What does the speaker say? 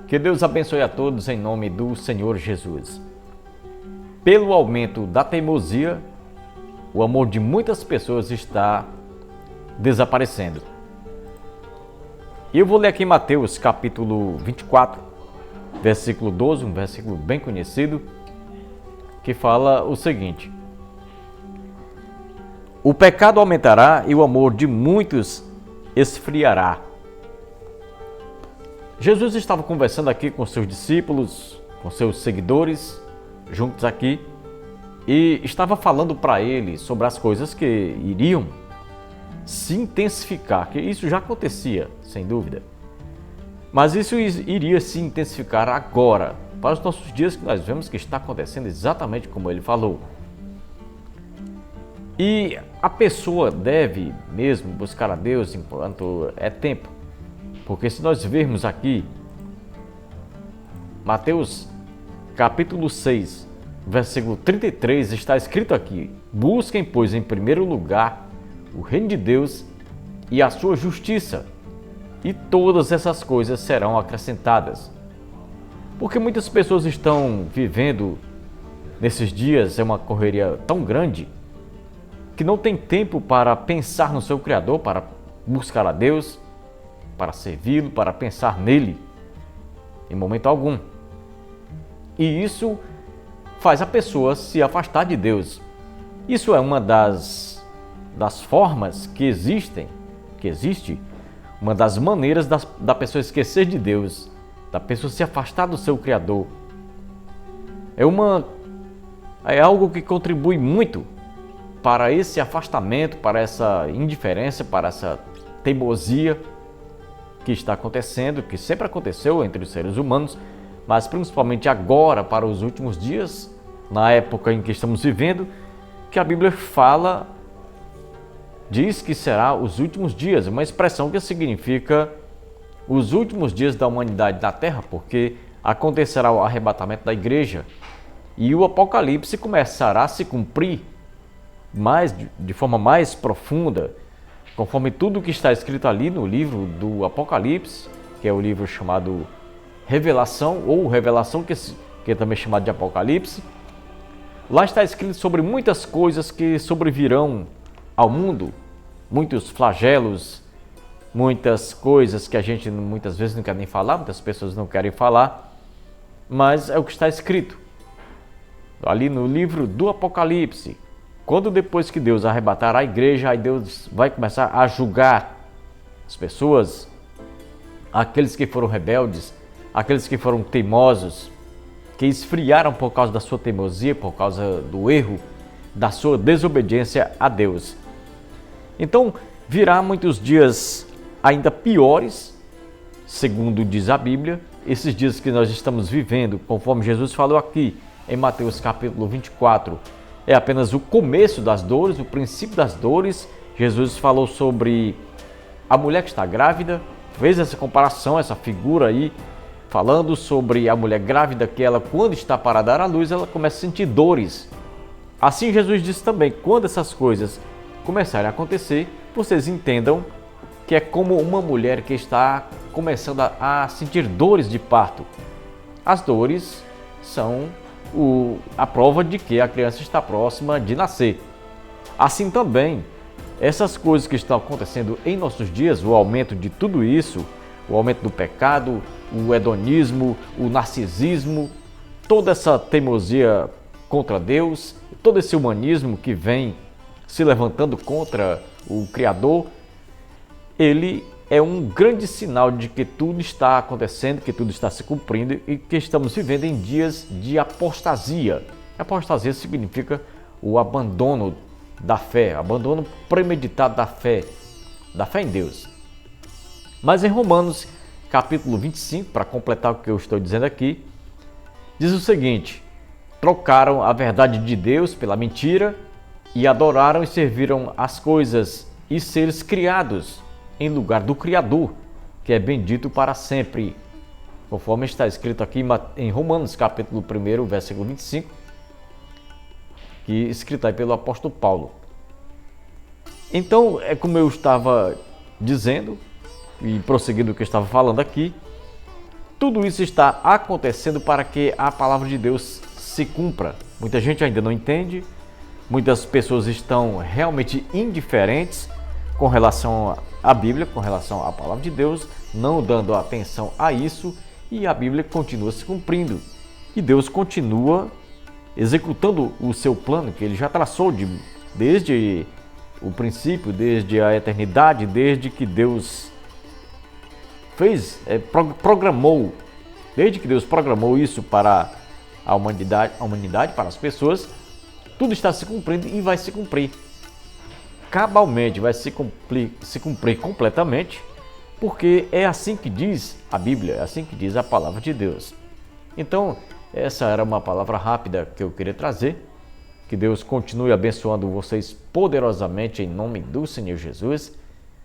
Que Deus abençoe a todos em nome do Senhor Jesus. Pelo aumento da teimosia, o amor de muitas pessoas está desaparecendo. E eu vou ler aqui Mateus capítulo 24, versículo 12, um versículo bem conhecido, que fala o seguinte: o pecado aumentará e o amor de muitos esfriará. Jesus estava conversando aqui com seus discípulos, com seus seguidores, juntos aqui, e estava falando para eles sobre as coisas que iriam se intensificar, que isso já acontecia, sem dúvida. Mas isso iria se intensificar agora, para os nossos dias, que nós vemos que está acontecendo exatamente como ele falou. E a pessoa deve mesmo buscar a Deus enquanto é tempo. Porque se nós vermos aqui, Mateus capítulo 6, versículo 33, está escrito aqui: busquem, pois, em primeiro lugar o reino de Deus e a sua justiça, e todas essas coisas serão acrescentadas. Porque muitas pessoas estão vivendo nesses dias, é uma correria tão grande, que não tem tempo para pensar no seu Criador, para buscar a Deus, para servi-lo, para pensar nele, em momento algum. E isso faz a pessoa se afastar de Deus. Isso é uma das formas que existe, uma das maneiras da pessoa esquecer de Deus, da pessoa se afastar do seu Criador. É algo que contribui muito para esse afastamento, para essa indiferença, para essa teimosia que está acontecendo, que sempre aconteceu entre os seres humanos, mas principalmente agora, para os últimos dias, na época em que estamos vivendo, que a Bíblia diz que será os últimos dias, uma expressão que significa os últimos dias da humanidade na Terra, porque acontecerá o arrebatamento da igreja e o Apocalipse começará a se cumprir de forma mais profunda, conforme tudo que está escrito ali no livro do Apocalipse, que é o livro chamado Revelação, ou Revelação, que é também chamado de Apocalipse. Lá está escrito sobre muitas coisas que sobrevirão ao mundo, muitos flagelos, muitas coisas que a gente muitas vezes não quer nem falar, muitas pessoas não querem falar, mas é o que está escrito ali no livro do Apocalipse. Quando depois que Deus arrebatar a igreja, aí Deus vai começar a julgar as pessoas, aqueles que foram rebeldes, aqueles que foram teimosos, que esfriaram por causa da sua teimosia, por causa do erro, da sua desobediência a Deus. Então, virá muitos dias ainda piores, segundo diz a Bíblia, esses dias que nós estamos vivendo, conforme Jesus falou aqui em Mateus capítulo 24, é apenas o começo das dores, o princípio das dores. Jesus falou sobre a mulher que está grávida, fez essa comparação, essa figura aí, falando sobre a mulher grávida, que ela, quando está para dar à luz, ela começa a sentir dores. Assim Jesus disse também, quando essas coisas começarem a acontecer, vocês entendam que é como uma mulher que está começando a sentir dores de parto. As dores são a prova de que a criança está próxima de nascer. Assim também, essas coisas que estão acontecendo em nossos dias, o aumento de tudo isso, o aumento do pecado, o hedonismo, o narcisismo, toda essa teimosia contra Deus, todo esse humanismo que vem se levantando contra o Criador, ele é um grande sinal de que tudo está acontecendo, que tudo está se cumprindo e que estamos vivendo em dias de apostasia. Apostasia significa o abandono da fé, abandono premeditado da fé em Deus. Mas em Romanos, capítulo 25, para completar o que eu estou dizendo aqui, diz o seguinte: trocaram a verdade de Deus pela mentira e adoraram e serviram as coisas e seres criados em lugar do Criador, que é bendito para sempre. Conforme está escrito aqui em Romanos, capítulo 1, versículo 25, que é escrito aí pelo apóstolo Paulo. Então, é como eu estava dizendo, e prosseguindo o que eu estava falando aqui, Tudo isso está acontecendo para que a palavra de Deus se cumpra. Muita gente ainda não entende, muitas pessoas estão realmente indiferentes com relação à Bíblia, com relação à palavra de Deus, não dando atenção a isso, e a Bíblia continua se cumprindo. E Deus continua executando o seu plano que ele já traçou desde o princípio, desde a eternidade, desde que Deus programou, desde que Deus programou isso para a humanidade, para as pessoas, tudo está se cumprindo e vai se cumprir cabalmente, vai se cumprir completamente, porque é assim que diz a Bíblia, é assim que diz a palavra de Deus. Então, essa era uma palavra rápida que eu queria trazer. Que Deus continue abençoando vocês poderosamente em nome do Senhor Jesus.